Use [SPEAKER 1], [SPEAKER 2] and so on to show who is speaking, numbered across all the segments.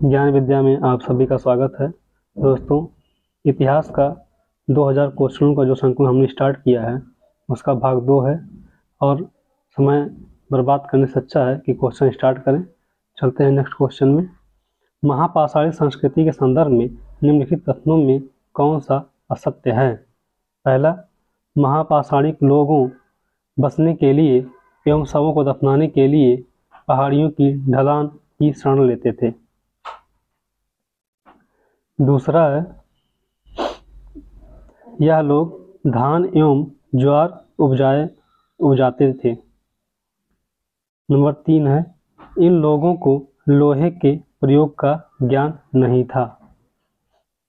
[SPEAKER 1] ज्ञान विद्या में आप सभी का स्वागत है। दोस्तों, इतिहास का 2000 क्वेश्चनों का जो संकुल हमने स्टार्ट किया है उसका भाग 2 है और समय बर्बाद करने से अच्छा है कि क्वेश्चन स्टार्ट करें। चलते हैं नेक्स्ट क्वेश्चन में। महापाषाणी संस्कृति के संदर्भ में निम्नलिखित कथनों में कौन सा असत्य है? पहला, महापाषाणिक लोगों बसने के लिए एवं शवों को दफनाने के लिए पहाड़ियों की ढलान की शरण लेते थे। दूसरा है, यह लोग धान एवं ज्वार उपजाते थे। नंबर 3 है, इन लोगों को लोहे के प्रयोग का ज्ञान नहीं था।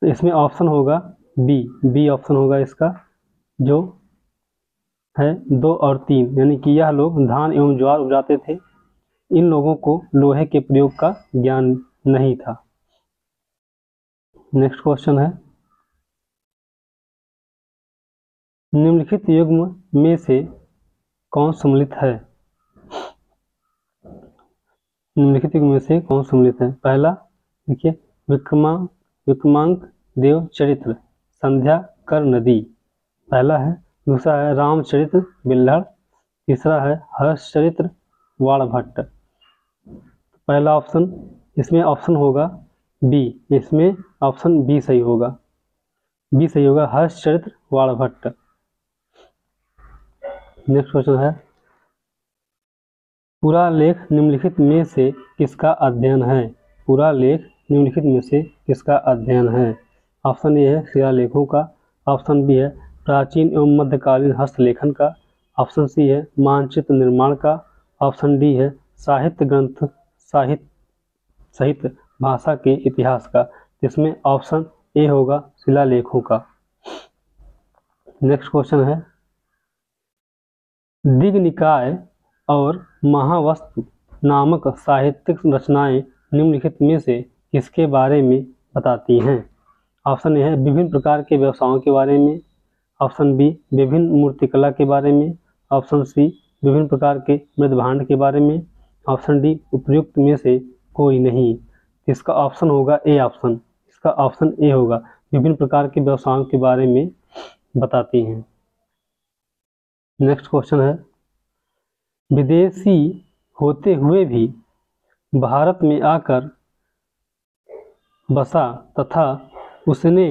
[SPEAKER 1] तो इसमें ऑप्शन होगा बी ऑप्शन होगा इसका, जो है 2 और 3, यानी कि यह लोग धान एवं ज्वार उपजाते थे, इन लोगों को लोहे के प्रयोग का ज्ञान नहीं था। नेक्स्ट क्वेश्चन है, निम्नलिखित युग्म में से कौन सम्मिलित है? निम्नलिखित युग्म में से कौन सम्मिलित है? पहला देखिए, विक्रमांक देव चरित्र संध्या कर नदी, पहला है। दूसरा है रामचरित्र बिल्हड़, तीसरा है हर्षचरित्र वाणभट्ट। पहला ऑप्शन, इसमें ऑप्शन होगा बी, इसमें ऑप्शन बी सही होगा, बी सही होगा, हर्षचरित्र वाणभट्ट। नेक्स्ट क्वेश्चन है, पूरा लेख निम्नलिखित में से किसका अध्ययन है? पूरा लेख निम्नलिखित में से किसका अध्ययन है? ऑप्शन ए है शिलालेखों का, ऑप्शन बी है प्राचीन एवं मध्यकालीन हस्तलेखन का, ऑप्शन सी है मानचित्र निर्माण का, ऑप्शन डी है साहित्य ग्रंथ सहित भाषा के इतिहास का। इसमें ऑप्शन ए होगा शिलालेखों का। नेक्स्ट क्वेश्चन है, दिग्निकाय और महावस्तु नामक साहित्यिक रचनाएं निम्नलिखित में से किसके बारे में बताती हैं? ऑप्शन ए है विभिन्न प्रकार के व्यवसायों के बारे में, ऑप्शन बी विभिन्न मूर्तिकला के बारे में, ऑप्शन सी विभिन्न प्रकार के मृदभांड के बारे में, ऑप्शन डी उपयुक्त में से कोई नहीं। इसका ऑप्शन होगा ए ऑप्शन, इसका ऑप्शन ए होगा, विभिन्न प्रकार के व्यवसायों के बारे में बताती हैं। नेक्स्ट क्वेश्चन है, विदेशी होते हुए भी भारत में आकर बसा तथा उसने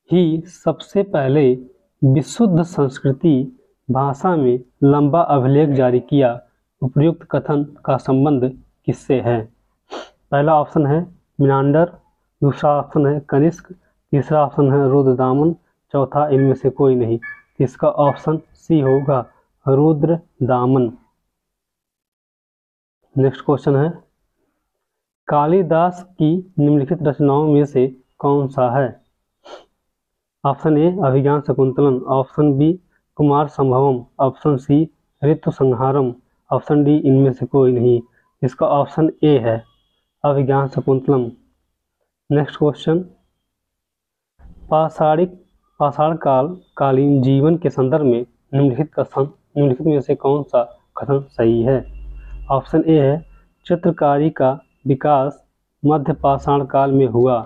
[SPEAKER 1] ही सबसे पहले विशुद्ध संस्कृति भाषा में लंबा अभिलेख जारी किया, उपयुक्त कथन का संबंध किससे है? पहला ऑप्शन है मिनांडर, दूसरा ऑप्शन है कनिष्क, तीसरा ऑप्शन है रुद्रदामन, चौथा इनमें से कोई नहीं। इसका ऑप्शन सी होगा रुद्रदामन। नेक्स्ट क्वेश्चन है, कालिदास की निम्नलिखित रचनाओं में से कौन सा है? Option A Abhijnana Shakuntalam, option B Kumar Sambhavam, option C Ritu Samharam, option D इनमें से कोई नहीं। इसका ऑप्शन ए है अभिज्ञान शकुंतलम। नेक्स्ट क्वेश्चन, पाषाण कालीन जीवन के संदर्भ में निम्नलिखित में से कौन सा कथन सही है? ऑप्शन ए है चित्रकारी का विकास मध्य पाषाण काल में हुआ,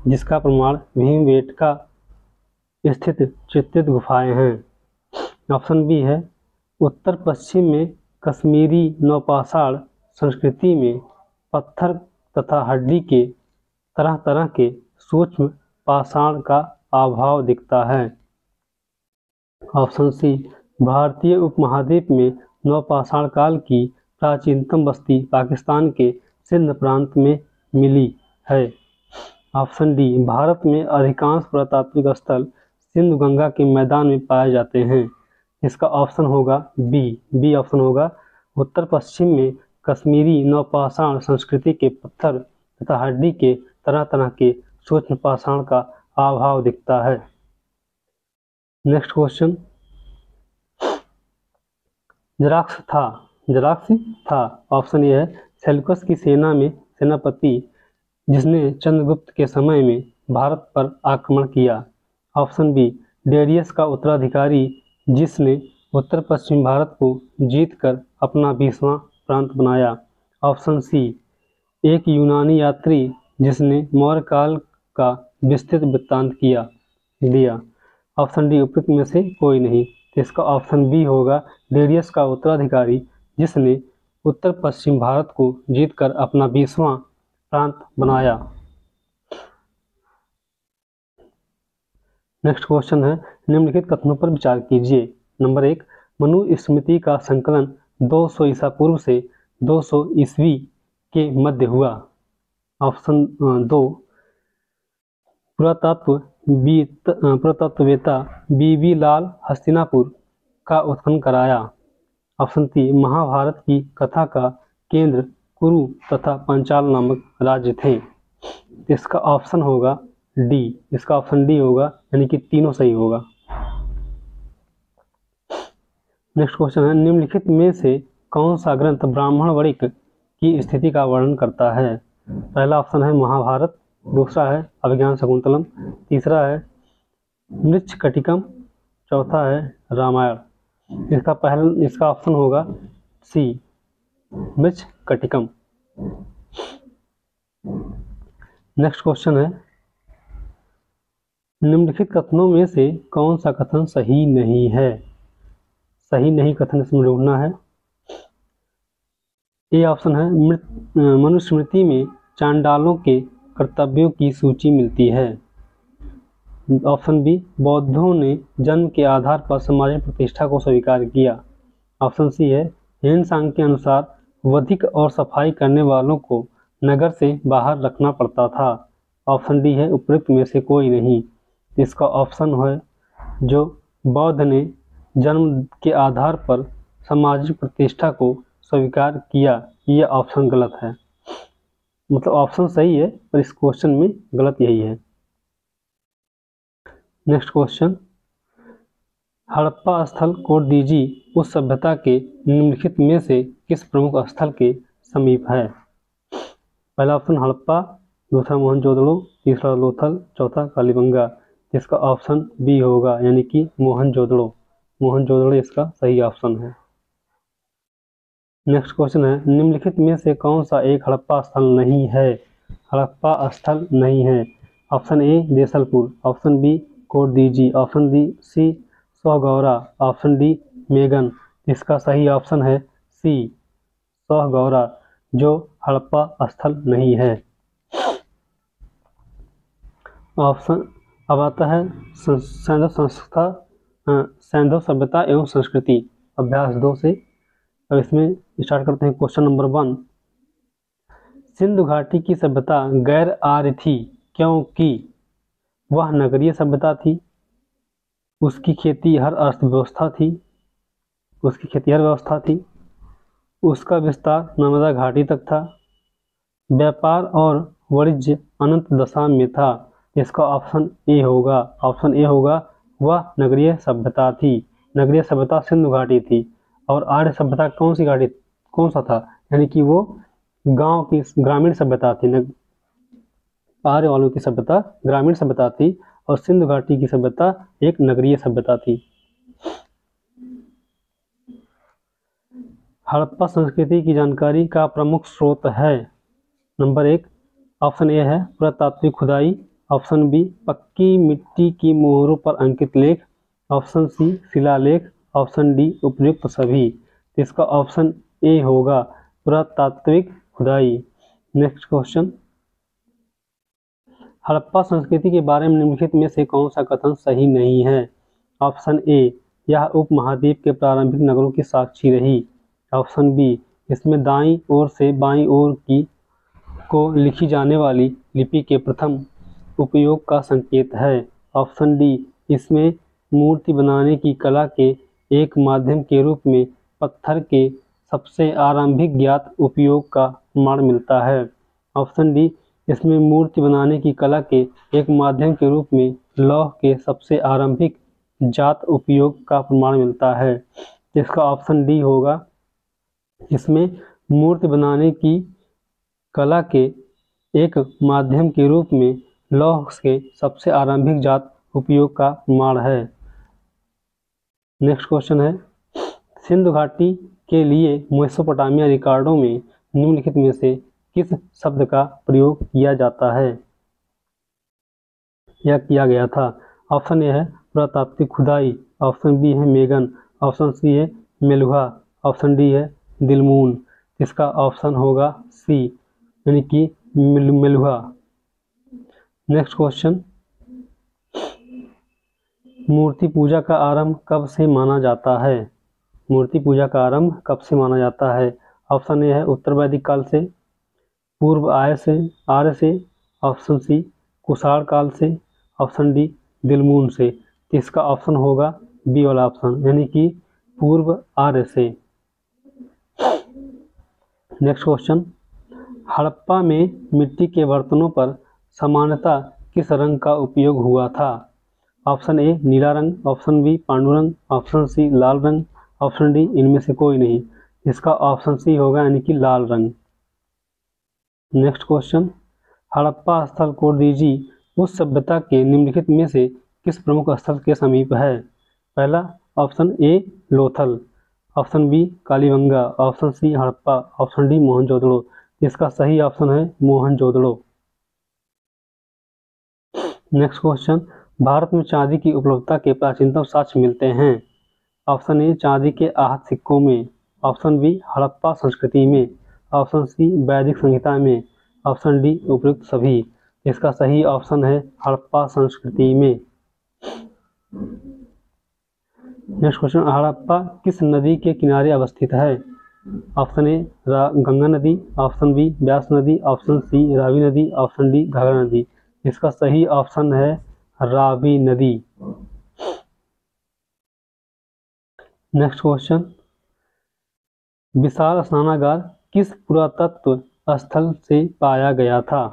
[SPEAKER 1] जिसका प्रमाण भीमबेटका स्थित चित्रित गुफाएं हैं। ऑप्शन बी है उत्तर पश्चिम में कश्मीरी नवपाषाण संस्कृति में पत्थर तथा हड्डी के तरह तरह के सूक्ष्म पाषाण का अभाव दिखता है। ऑप्शन सी भारतीय उपमहाद्वीप में नवपाषाण काल की प्राचीनतम बस्ती पाकिस्तान के सिंध प्रांत में मिली है। ऑप्शन डी भारत में अधिकांश पुरातात्विक स्थल सिंधु गंगा के मैदान में पाए जाते हैं। इसका ऑप्शन होगा बी ऑप्शन होगा, उत्तर पश्चिम में कश्मीरी नवपाषाण संस्कृति के पत्थर तथा हड्डी के तरह तरह के सूक्ष्म पाषाण का अभाव दिखता है। नेक्स्ट क्वेश्चन, जराक्स था ऑप्शन ए है सेल्यूकस की सेना में सेनापति जिसने चंद्रगुप्त के समय में भारत पर आक्रमण किया। ऑप्शन बी डेरियस का उत्तराधिकारी जिसने उत्तर पश्चिम भारत को जीतकर अपना 20वां प्रांत बनाया। ऑप्शन सी एक यूनानी यात्री जिसने मौर्य काल का विस्तृत वृत्तांत दिया। ऑप्शन डी उपयुक्त में से कोई नहीं। तो इसका ऑप्शन बी होगा डेरियस का उत्तराधिकारी जिसने उत्तर पश्चिम भारत को जीतकर अपना 20वां प्रांत बनाया। नेक्स्ट क्वेश्चन है, निम्नलिखित कथनों पर विचार कीजिए। नंबर 1, मनुस्मृति का संकलन 200 ईसा पूर्व से 200 ईस्वी के मध्य हुआ। ऑप्शन 2, पुरातत्ववेत्ता बीबी लाल हस्तिनापुर का उत्खनन कराया। ऑप्शन 3, महाभारत की कथा का केंद्र कुरु तथा पांचाल नामक राज्य थे। इसका ऑप्शन होगा डी। इसका ऑप्शन डी होगा, यानी कि तीनों सही होगा। नेक्स्ट क्वेश्चन है, निम्नलिखित में से कौन सा ग्रंथ ब्राह्मण वणिक की स्थिति का वर्णन करता है। पहला ऑप्शन है महाभारत, दूसरा है अभिज्ञान शकुंतलम, तीसरा है मृच्छकटिकम, चौथा है रामायण। इसका ऑप्शन होगा सी, मृच्छकटिकम। नेक्स्ट क्वेश्चन है, निम्नलिखित कथनों में से कौन सा कथन सही नहीं है। सही नहीं कथन इसमें ढूंढना है। ए ऑप्शन है, मनुस्मृति में चांडालों के कर्तव्यों की सूची मिलती है। ऑप्शन बी, बौद्धों ने जन्म के आधार पर सामाजिक प्रतिष्ठा को स्वीकार किया। ऑप्शन सी है, हेनसांग के अनुसार वधिक और सफाई करने वालों को नगर से बाहर रखना पड़ता था। ऑप्शन डी है उपयुक्त में से कोई नहीं। इसका ऑप्शन है जो बौद्ध ने जन्म के आधार पर सामाजिक प्रतिष्ठा को स्वीकार किया, यह ऑप्शन गलत है। मतलब ऑप्शन सही है पर इस क्वेश्चन में गलत यही है। नेक्स्ट क्वेश्चन, हड़प्पा स्थल कोटदीजी उस सभ्यता के निम्नलिखित में से किस प्रमुख स्थल के समीप है। पहला ऑप्शन हड़प्पा, दूसरा मोहनजोदड़ो, तीसरा लोथल, चौथा कालीबंगा। इसका ऑप्शन बी होगा, यानी कि मोहनजोदड़ो। मोहनजोदड़ो इसका सही ऑप्शन है। नेक्स्ट क्वेश्चन है, निम्नलिखित में से कौन सा एक हड़प्पा स्थल नहीं है। हड़प्पा स्थल नहीं है। Option A Desalpur, option B Kot Diji, option D C सौगौरा, ऑप्शन डी मेगन। इसका सही ऑप्शन है सी सौगौरा, जो हड़प्पा स्थल नहीं है। ऑप्शन अब आता है सैंधव सभ्यता एवं संस्कृति, अभ्यास 2 से। अब इसमें स्टार्ट करते हैं क्वेश्चन नंबर 1। सिंधु घाटी की सभ्यता गैर आर्य थी क्योंकि वह नगरीय सभ्यता थी, उसकी खेतीहर व्यवस्था थी, उसका विस्तार नर्मदा घाटी तक था, व्यापार और वाणिज्य अनंत दशा में था। इसका ऑप्शन ए होगा, वह नगरीय सभ्यता थी। नगरीय सभ्यता सिंधु घाटी थी। और आर्य सभ्यता कौन सा था, यानी कि वो गांव की ग्रामीण सभ्यता थी। आर्य वालों की सभ्यता ग्रामीण सभ्यता थी और सिंधु घाटी की सभ्यता एक नगरीय सभ्यता थी। हड़प्पा संस्कृति की जानकारी का प्रमुख स्रोत है। नंबर 1, ऑप्शन ए है पुरातात्विक खुदाई, ऑप्शन बी पक्की मिट्टी की मोहरों पर अंकित लेख, ऑप्शन सी शिलालेख, ऑप्शन डी उपयुक्त सभी। इसका ऑप्शन ए होगा पुरातात्विक खुदाई। नेक्स्ट क्वेश्चन, हड़प्पा संस्कृति के बारे में निम्नलिखित में से कौन सा कथन सही नहीं है। ऑप्शन ए, यह उपमहाद्वीप के प्रारंभिक नगरों की साक्षी रही। ऑप्शन बी, इसमें दाईं ओर से बाईं ओर की को लिखी जाने वाली लिपि के प्रथम उपयोग का संकेत है। ऑप्शन डी, इसमें मूर्ति बनाने की कला के एक माध्यम के रूप में पत्थर के सबसे आरंभिक ज्ञात उपयोग का प्रमाण मिलता है। ऑप्शन डी, इसमें मूर्ति बनाने की कला के एक माध्यम के रूप में लौह के सबसे आरंभिक जात उपयोग का प्रमाण मिलता है। इसका ऑप्शन डी होगा, इसमें मूर्ति बनाने की कला के एक माध्यम के रूप में लौह के सबसे आरंभिक जात उपयोग का प्रमाण है। नेक्स्ट क्वेश्चन है, सिंधु घाटी के लिए मेसोपोटामिया रिकॉर्डों में निम्नलिखित में से किस शब्द का प्रयोग किया जाता है या किया गया था? ऑप्शन ए है पुरातात्विक खुदाई, ऑप्शन बी है मेगन, ऑप्शन सी है मेलुहा, ऑप्शन डी है दिलमून। इसका ऑप्शन होगा सी, यानी कि मेलुहा। नेक्स्ट क्वेश्चन, मूर्ति पूजा का आरंभ कब से माना जाता है? मूर्ति पूजा का आरंभ कब से माना जाता है? ऑप्शन ए है उत्तर वैदिक काल से, पूर्व आर्य से, ऑप्शन सी कुषाण काल से, ऑप्शन डी दिलमून से। तो इसका ऑप्शन होगा बी वाला ऑप्शन, यानी कि पूर्व आर्य से। नेक्स्ट क्वेश्चन, हड़प्पा में मिट्टी के बर्तनों पर सामान्यतः किस रंग का उपयोग हुआ था? ऑप्शन ए नीला रंग, ऑप्शन बी पांडुरंग, ऑप्शन सी लाल रंग, ऑप्शन डी इनमें से कोई नहीं। इसका ऑप्शन सी होगा, यानी कि लाल रंग। नेक्स्ट क्वेश्चन, हड़प्पा स्थल कोडदीजी उस सभ्यता के निम्नलिखित में से किस प्रमुख स्थल के समीप है? पहला option A Lothal, option B Kalibangan, option C Harappa, option D Mohenjodaro. इसका सही ऑप्शन है मोहनजोदड़ो। नेक्स्ट क्वेश्चन, भारत में चांदी की उपलब्धता के प्राचीनतम साक्ष्य मिलते हैं? ऑप्शन ए चांदी के आहत सिक्कों में, ऑप्शन बी हड़प्पा संस्कृति में, ऑप्शन सी वैदिक संहिता में, ऑप्शन डी उपयुक्त सभी। इसका सही ऑप्शन है हड़प्पा संस्कृति में। नेक्स्ट क्वेश्चन, हड़प्पा किस नदी के किनारे अवस्थित है? ऑप्शन ए गंगा नदी, ऑप्शन बी ब्यास नदी, ऑप्शन सी रावी नदी, ऑप्शन डी घाघरा नदी। इसका सही ऑप्शन है रावी नदी। नेक्स्ट क्वेश्चन, विशाल स्नानागार किस पुरातत्व स्थल से पाया गया था?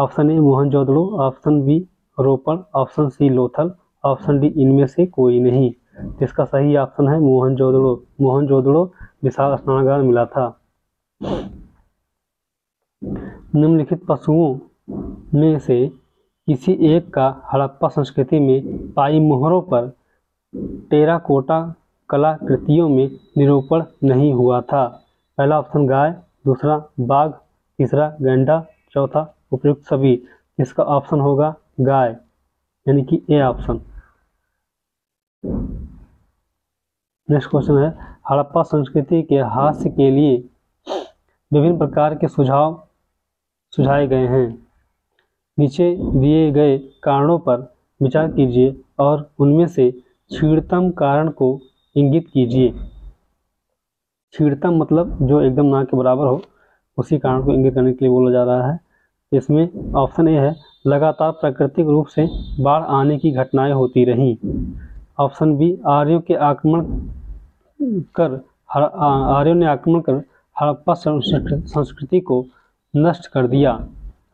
[SPEAKER 1] Option A Mohenjodaro, option B Ropar, option C Lothal, option D इनमें से कोई नहीं। इसका सही ऑप्शन है मोहनजोदड़ो। मोहनजोदड़ो विशाल स्नानागार मिला था। निम्नलिखित पशुओं में से किसी एक का हड़प्पा संस्कृति में पाई मोहरों पर टेराकोटा कलाकृतियों में निरूपण नहीं हुआ था? पहला ऑप्शन गाय, दूसरा बाघ, तीसरा गैंडा, चौथा उपयुक्त सभी। इसका ऑप्शन होगा गाय, यानी कि ए ऑप्शन। नेक्स्ट क्वेश्चन है, हड़प्पा संस्कृति के हास्य के लिए विभिन्न प्रकार के सुझाव सुझाए गए हैं। नीचे दिए गए कारणों पर विचार कीजिए और उनमें से क्षीणतम कारण को इंगित कीजिए। क्षीणतम मतलब जो एकदम ना के बराबर हो, उसी कारण को इंगित करने के लिए बोला जा रहा है। इसमें ऑप्शन ए है लगातार प्राकृतिक रूप से बाढ़ आने की घटनाएं होती रहीं। ऑप्शन बी आर्यों ने आक्रमण कर हड़प्पा संस्कृति को नष्ट कर दिया।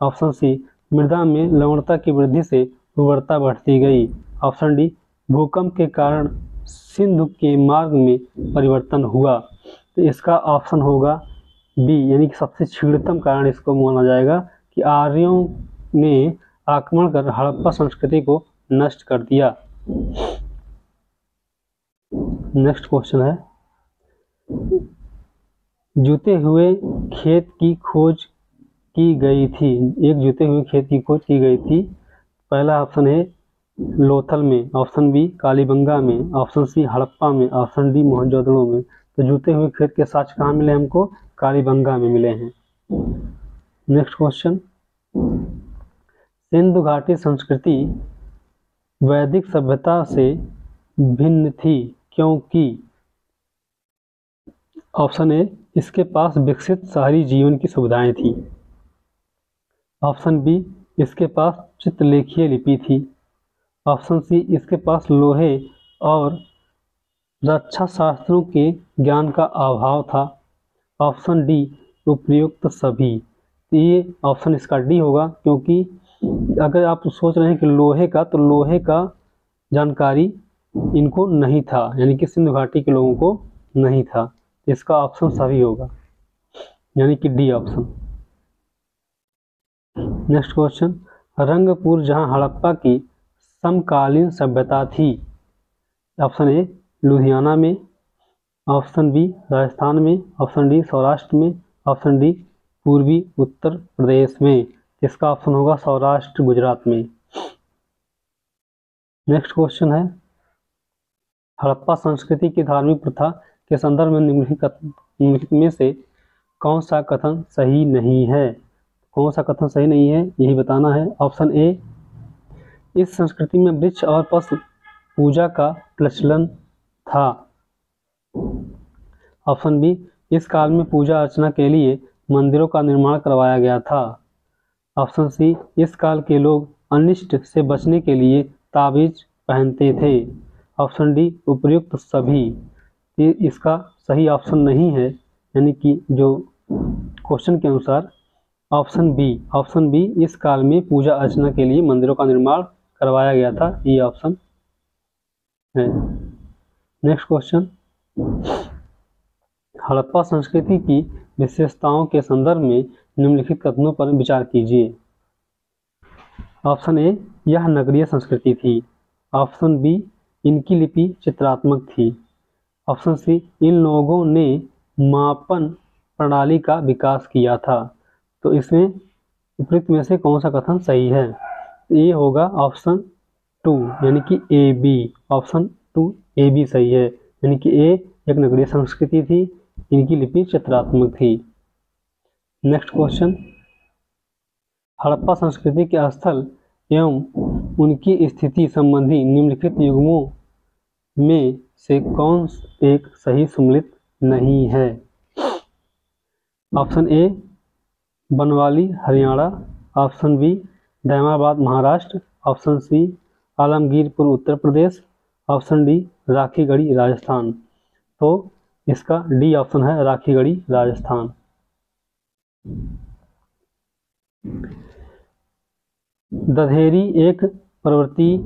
[SPEAKER 1] ऑप्शन सी मृदा में लवणता की वृद्धि से उर्वरता बढ़ती गई। ऑप्शन डी भूकंप के कारण सिंधु के मार्ग में परिवर्तन हुआ। तो इसका ऑप्शन होगा बी, यानी कि सबसे क्षीणतम कारण इसको माना जाएगा कि आर्यों ने आक्रमण कर हड़प्पा संस्कृति को नष्ट कर दिया। नेक्स्ट क्वेश्चन है, जूते हुए खेत की खोज की गई थी। एक जूते हुए खेत की खोज की गई थी। पहला ऑप्शन है लोथल में, ऑप्शन बी कालीबंगा में, ऑप्शन सी हड़प्पा में, ऑप्शन डी मोहनजोदड़ो में। तो जूते हुए खेत के साक्ष्य कहाँ मिले हमको? कालीबंगा में मिले हैं। नेक्स्ट क्वेश्चन, सिंधु घाटी संस्कृति वैदिक सभ्यता से भिन्न थी क्योंकि? ऑप्शन ए इसके पास विकसित शहरी जीवन की सुविधाएं थी, ऑप्शन बी इसके पास चित्रलेखीय लिपि थी, ऑप्शन सी इसके पास लोहे और रक्षा शास्त्रों के ज्ञान का अभाव था, ऑप्शन डी उपयुक्त सभी। तो ये ऑप्शन इसका डी होगा, क्योंकि अगर आप सोच रहे हैं कि लोहे का, तो लोहे का जानकारी इनको नहीं था, यानी कि सिंधु घाटी के लोगों को नहीं था। इसका ऑप्शन सही होगा, यानी कि D option. Next question, Rangpur जहां हड़प्पा की समकालीन सभ्यता थी। ऑप्शन ए लुधियाना में, ऑप्शन बी राजस्थान में, ऑप्शन डी सौराष्ट्र में, ऑप्शन डी पूर्वी उत्तर प्रदेश में। इसका ऑप्शन होगा सौराष्ट्र गुजरात में। नेक्स्ट क्वेश्चन है, हड़प्पा संस्कृति की धार्मिक प्रथा के संदर्भ में निम्नलिखित में से कौन सा कथन सही नहीं है? कौन सा कथन सही नहीं है यही बताना है। ऑप्शन ए, इस संस्कृति में वृक्ष और पशु पूजा का प्रचलन था। ऑप्शन बी, इस काल में पूजा अर्चना के लिए मंदिरों का निर्माण करवाया गया था। ऑप्शन सी, इस काल के लोग अनिष्ट से बचने के लिए ताबीज पहनते थे। ऑप्शन डी, उपर्युक्त सभी। ये इसका सही ऑप्शन नहीं है, यानी कि जो क्वेश्चन के अनुसार ऑप्शन बी इस काल में पूजा अर्चना के लिए मंदिरों का निर्माण करवाया गया था, ये ऑप्शन है। नेक्स्ट क्वेश्चन, हड़प्पा संस्कृति की विशेषताओं के संदर्भ में निम्नलिखित कथनों पर विचार कीजिए। ऑप्शन ए, यह नगरीय संस्कृति थी। ऑप्शन बी, इनकी लिपि चित्रात्मक थी। ऑप्शन सी, इन लोगों ने मापन प्रणाली का विकास किया था। तो इसमें उपयुक्त में से कौन सा कथन सही है? ये होगा ऑप्शन 2 यानी कि A B. Option 2 A B सही है, यानी कि ए एक नगरीय संस्कृति थी, इनकी लिपि चित्रात्मक थी। नेक्स्ट क्वेश्चन, हड़प्पा संस्कृति के स्थल एवं उनकी स्थिति संबंधी निम्नलिखित युग्मों में से कौन एक सही सम्मिलित नहीं है? Option A, Banawali Haryana. Option B, Daimabad Maharashtra. Option C, Alamgirpur Uttar Pradesh. Option D, Rakhigarhi Rajasthan. तो इसका डी ऑप्शन है, राखीगढ़ी राजस्थान। दधेरी एक पर्वतीय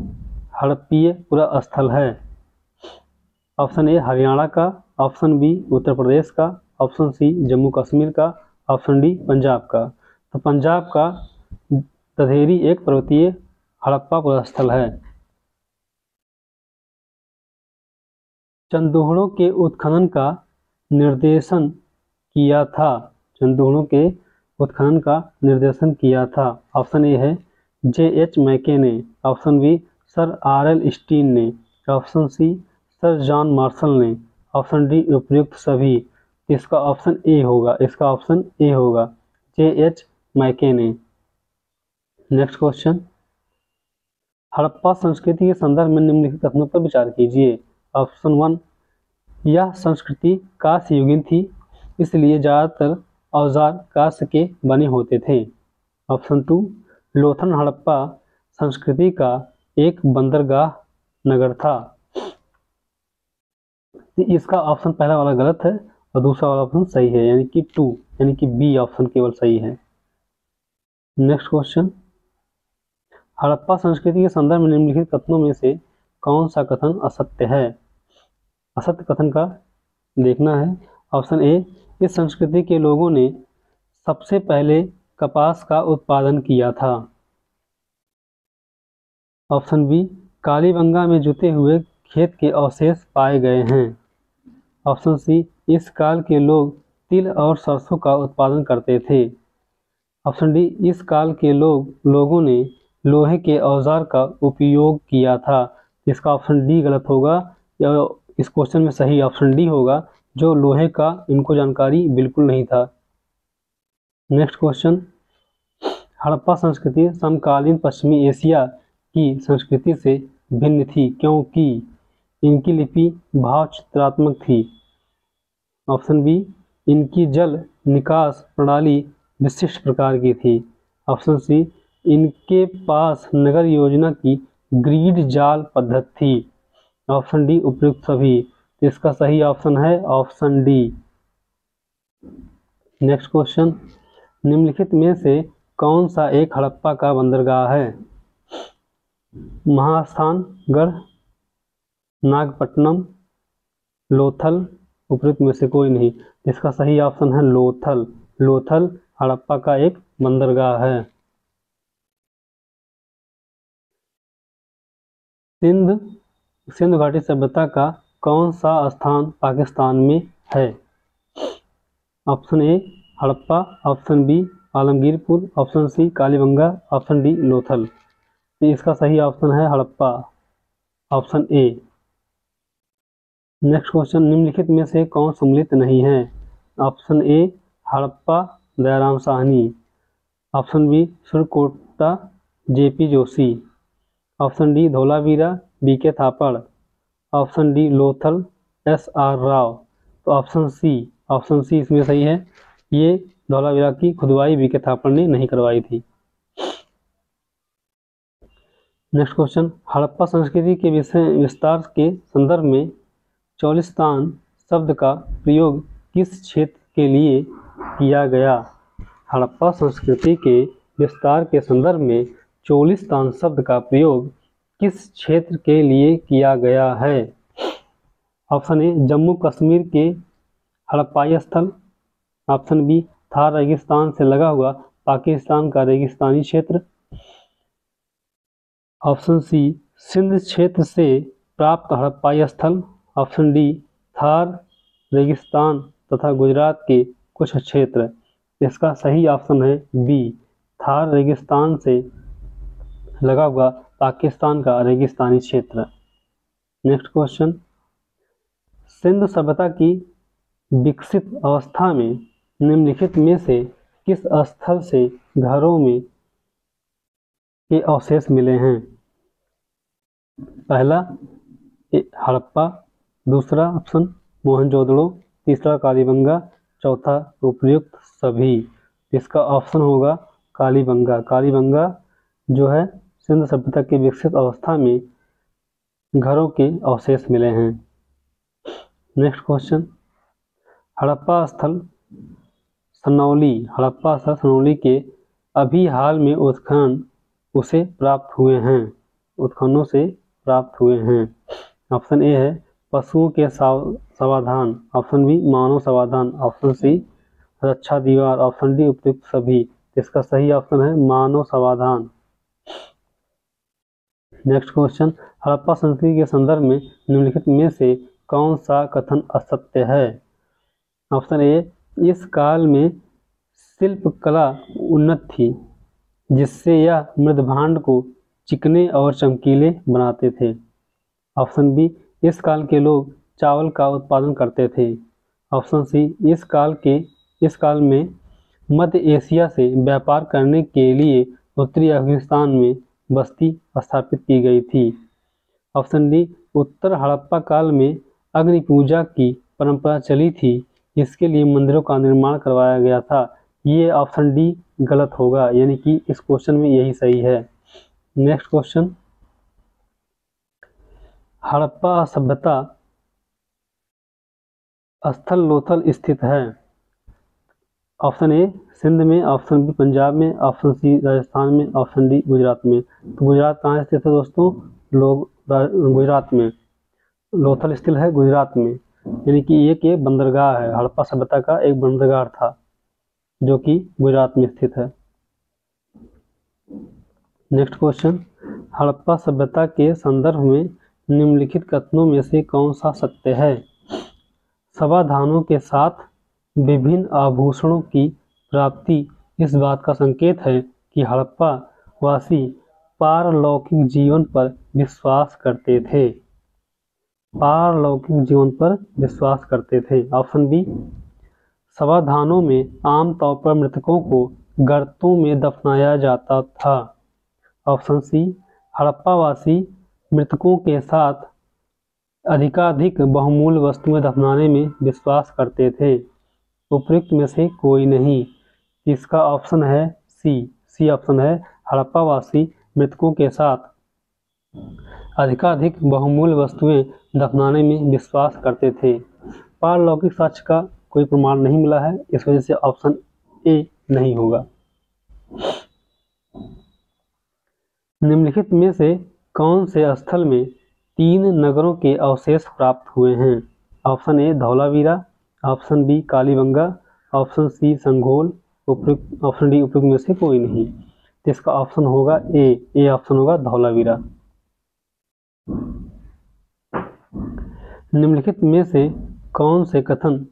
[SPEAKER 1] हड़प्पीय पुरा स्थल है। ऑप्शन ए, हरियाणा का। ऑप्शन बी, उत्तर प्रदेश का। ऑप्शन सी, जम्मू कश्मीर का। ऑप्शन डी, पंजाब का। तो पंजाब का दधेरी एक पर्वतीय हड़प्पा पुरा स्थल है। चंदोहड़ों के उत्खनन का निर्देशन किया था। चंदोहड़ों के उत्खनन का निर्देशन किया था। ऑप्शन ए है J.H. मैके ने। Option B, sir R.L. Stein ने। Option C, sir John Marshall ने। ऑप्शन डी, उपयुक्त सभी। इसका ऑप्शन ए होगा, इसका ऑप्शन ए होगा, J.H. मैके ने। नेक्स्ट क्वेश्चन, हड़प्पा संस्कृति के संदर्भ में निम्नलिखित कथनों पर विचार कीजिए। ऑप्शन 1, यह संस्कृति कांस्य युगीन थी, इसलिए ज़्यादातर औजार कांस्य के बने होते थे। ऑप्शन 2, लोथल हड़प्पा संस्कृति का एक बंदरगाह नगर था। इसका ऑप्शन पहला वाला गलत है और दूसरा वाला ऑप्शन सही है, यानी कि 2 यानी कि बी ऑप्शन केवल सही है। नेक्स्ट क्वेश्चन, हड़प्पा संस्कृति के संदर्भ में निम्नलिखित कथनों में से कौन सा कथन असत्य है? असत्य कथन का देखना है। ऑप्शन ए, इस संस्कृति के लोगों ने सबसे पहले कपास का उत्पादन किया था। ऑप्शन बी, कालीबंगा में जुते हुए खेत के अवशेष पाए गए हैं। ऑप्शन सी, इस काल के लोग तिल और सरसों का उत्पादन करते थे। ऑप्शन डी, इस काल के लोगों ने लोहे के औजार का उपयोग किया था। इसका ऑप्शन डी गलत होगा, या इस क्वेश्चन में सही ऑप्शन डी होगा, जो लोहे का इनको जानकारी बिल्कुल नहीं था। नेक्स्ट क्वेश्चन, हड़प्पा संस्कृति समकालीन पश्चिमी एशिया की संस्कृति से भिन्न थी क्योंकि इनकी लिपि भाव चित्रात्मक थी। ऑप्शन बी, इनकी जल निकास प्रणाली विशिष्ट प्रकार की थी। ऑप्शन सी, इनके पास नगर योजना की ग्रिड जाल पद्धति थी। ऑप्शन डी, उपयुक्त सभी। तो इसका सही ऑप्शन है ऑप्शन डी। नेक्स्ट क्वेश्चन, निम्नलिखित में से कौन सा एक हड़प्पा का बंदरगाह है? महास्थानगढ़, नागपट्टनम, लोथल, उपयुक्त में से कोई नहीं। इसका सही ऑप्शन है लोथल। लोथल हड़प्पा का एक बंदरगाह है। सिंधु घाटी सभ्यता का कौन सा स्थान पाकिस्तान में है? Option A, Harappa, option B Alamgirpur, option C Kalibanga, option D Lothal. तो इसका सही ऑप्शन है Harappa, option A. Next question, निम्नलिखित में से कौन सम्मिलित नहीं है? Option A Harappa Dayaram Sahni, option B Surkota JP Joshi, option D Dholavira BK Thapar, option D Lothal S R Rao. तो ऑप्शन सी इसमें सही है। ये धौलावीरा की खुदवाई बीके थापड़ ने नहीं करवाई थी। नेक्स्ट क्वेश्चन, हड़प्पा संस्कृति के विस्तार के संदर्भ में चौलिस्तान शब्द का प्रयोग किस क्षेत्र के लिए किया गया? हड़प्पा संस्कृति के विस्तार के संदर्भ में चौलिस्तान शब्द का प्रयोग किस क्षेत्र के लिए किया गया है? ऑप्शन ए जम्मू कश्मीर के हड़प्पाई स्थल, ऑप्शन बी थार रेगिस्तान से लगा हुआ पाकिस्तान का रेगिस्तानी क्षेत्र, ऑप्शन सी सिंध क्षेत्र से प्राप्त हड़प्पाई स्थल, ऑप्शन डी थार रेगिस्तान तथा गुजरात के कुछ क्षेत्र। इसका सही ऑप्शन है बी थार रेगिस्तान से लगा हुआ पाकिस्तान का रेगिस्तानी क्षेत्र। नेक्स्ट क्वेश्चन, सिंधु सभ्यता की विकसित अवस्था में निम्नलिखित में से किस स्थल से घरों में के अवशेष मिले हैं? पहला हड़प्पा, दूसरा ऑप्शन मोहनजोदड़ो, तीसरा कालीबंगा, चौथा उपयुक्त सभी। इसका ऑप्शन होगा कालीबंगा। कालीबंगा जो है सिंधु सभ्यता की विकसित अवस्था में घरों के अवशेष मिले हैं। नेक्स्ट क्वेश्चन, हड़प्पा स्थल सनौली के अभी हाल में उत्खनन उसे प्राप्त हुए हैं, उत्खननों से प्राप्त हुए हैं। ऑप्शन ए है पशुओं के समाधान, ऑप्शन बी मानव समाधान, ऑप्शन सी रक्षा दीवार, ऑप्शन डी उपयुक्त सभी। इसका सही ऑप्शन है मानव समाधान। नेक्स्ट क्वेश्चन, हड़प्पा संस्कृति के संदर्भ में निम्नलिखित में से कौन सा कथन असत्य है? ऑप्शन ए इस काल में शिल्प कला उन्नत थी जिससे यह मृदभांड को चिकने और चमकीले बनाते थे। ऑप्शन बी इस काल के लोग चावल का उत्पादन करते थे। ऑप्शन सी इस काल में मध्य एशिया से व्यापार करने के लिए उत्तरी अफगानिस्तान में बस्ती स्थापित की गई थी। ऑप्शन डी उत्तर हड़प्पा काल में अग्नि पूजा की परंपरा चली थी, इसके लिए मंदिरों का निर्माण करवाया गया था। ये ऑप्शन डी गलत होगा, यानी कि इस क्वेश्चन में यही सही है। नेक्स्ट क्वेश्चन, हड़प्पा सभ्यता स्थल लोथल स्थित है। ऑप्शन ए सिंध में, ऑप्शन बी पंजाब में, ऑप्शन सी राजस्थान में, ऑप्शन डी गुजरात में। तो गुजरात कहाँ स्थित है दोस्तों? गुजरात में। लोथल स्थित है गुजरात में, यानी कि एक बंदरगाह है। हड़प्पा सभ्यता का एक बंदरगाह था जो कि गुजरात में स्थित है। नेक्स्ट क्वेश्चन, हड़प्पा सभ्यता के संदर्भ में निम्नलिखित कथनों में से कौन सा सत्य है? समाधानों के साथ विभिन्न आभूषणों की प्राप्ति इस बात का संकेत है कि हड़प्पा वासी पारलौकिक जीवन पर विश्वास करते थे। पारलौकिक जीवन पर विश्वास करते थे। ऑप्शन बी समाधानों में आमतौर पर मृतकों को गर्तों में दफनाया जाता था। ऑप्शन सी हड़प्पावासी मृतकों के साथ अधिकाधिक बहुमूल्य वस्तुएं दफनाने में विश्वास करते थे। उपयुक्त में से कोई नहीं। इसका ऑप्शन है सी ऑप्शन है हड़प्पावासी मृतकों के साथ अधिकाधिक बहुमूल्य वस्तुएं दफनाने में विश्वास करते थे। पारलौकिक साक्ष्य का कोई प्रमाण नहीं मिला है, इस वजह से ऑप्शन ए नहीं होगा। निम्नलिखित में से कौन से स्थल में 3 नगरों के अवशेष प्राप्त हुए हैं? Option A Dholavira, option B Kalibangan, option C Sanghol, option D उपयुक्त में से कोई नहीं। तो इसका ऑप्शन होगा ए ऑप्शन होगा धौलावीरा। निम्नलिखित में से कौन से कथन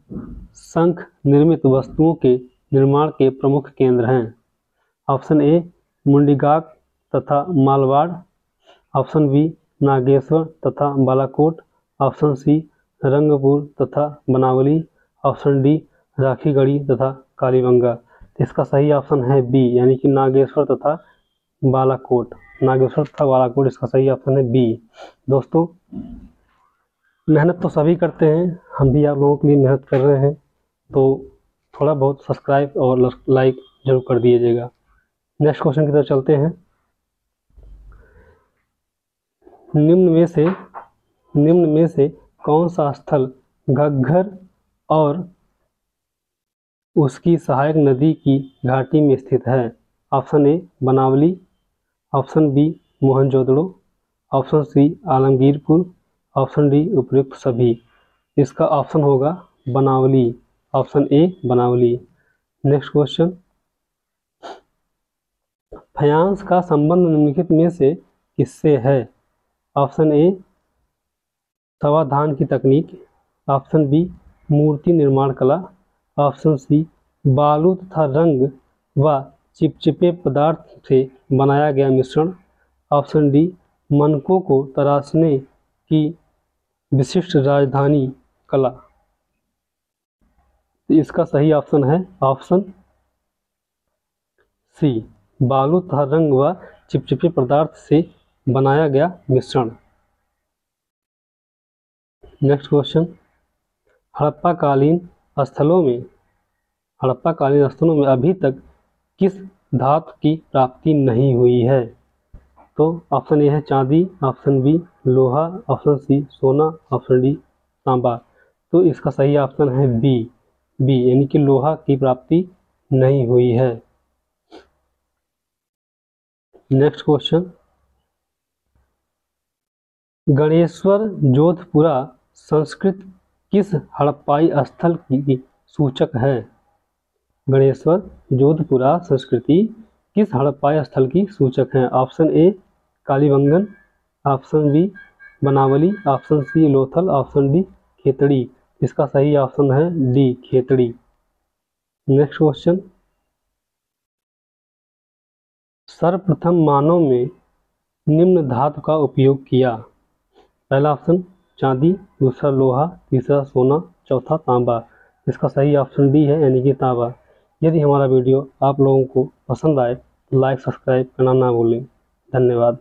[SPEAKER 1] शंख निर्मित वस्तुओं के निर्माण के प्रमुख केंद्र हैं? ऑप्शन ए मुंडीगाक तथा मालवाड़, ऑप्शन बी नागेश्वर तथा बालाकोट, ऑप्शन सी रंगपुर तथा बनावली, ऑप्शन डी राखीगढ़ी तथा कालीबंगा। इसका सही ऑप्शन है बी, यानी कि नागेश्वर तथा बालाकोट। नागेश्वर तथा बालाकोट इसका सही ऑप्शन है बी। दोस्तों, मेहनत तो सभी करते हैं, हम भी आप लोगों के लिए मेहनत कर रहे हैं, तो थोड़ा बहुत सब्सक्राइब और लाइक जरूर कर दीजिएगा। नेक्स्ट क्वेश्चन की तरफ चलते हैं। निम्न में से कौन सा स्थल घग्गर और उसकी सहायक नदी की घाटी में स्थित है? Option A Banawali, option B Mohenjodaro, option C Alamgirpur, option D उपयुक्त सभी। इसका ऑप्शन होगा Banawali, option A Banawali. Next question, faience का संबंध निम्नलिखित में से किससे है? ऑप्शन ए समाधान की तकनीक, ऑप्शन बी मूर्ति निर्माण कला, ऑप्शन सी बालू तथा रंग व चिपचिपे पदार्थ से बनाया गया मिश्रण, ऑप्शन डी मनकों को तराशने की विशिष्ट राजधानी कला। तो इसका सही ऑप्शन है ऑप्शन सी, बालू तथा रंग व चिपचिपे पदार्थ से बनाया गया मिश्रण। नेक्स्ट क्वेश्चन, हड़प्पाकालीन स्थलों में अभी तक किस धातु की प्राप्ति नहीं हुई है? तो ऑप्शन ए है चांदी, ऑप्शन बी लोहा, ऑप्शन सी सोना, ऑप्शन डी तांबा। तो इसका सही ऑप्शन है बी, यानी कि लोहा की प्राप्ति नहीं हुई है। नेक्स्ट क्वेश्चन, गणेश्वर जोधपुरा संस्कृत किस हड़प्पाई स्थल की सूचक है? गणेश्वर जोधपुरा संस्कृति किस हड़प्पाई स्थल की सूचक है? Option A Kalibangan, option B Banawali, option C Lothal, option D Khetri. इसका सही ऑप्शन है डी खेतड़ी। नेक्स्ट क्वेश्चन, सर्वप्रथम मानव में निम्न धातु का उपयोग किया? पहला ऑप्शन चांदी, दूसरा लोहा, तीसरा सोना, चौथा तांबा। इसका सही ऑप्शन डी है, यानी कि तांबा। यदि हमारा वीडियो आप लोगों को पसंद आए तो लाइक सब्सक्राइब करना ना भूलें। धन्यवाद।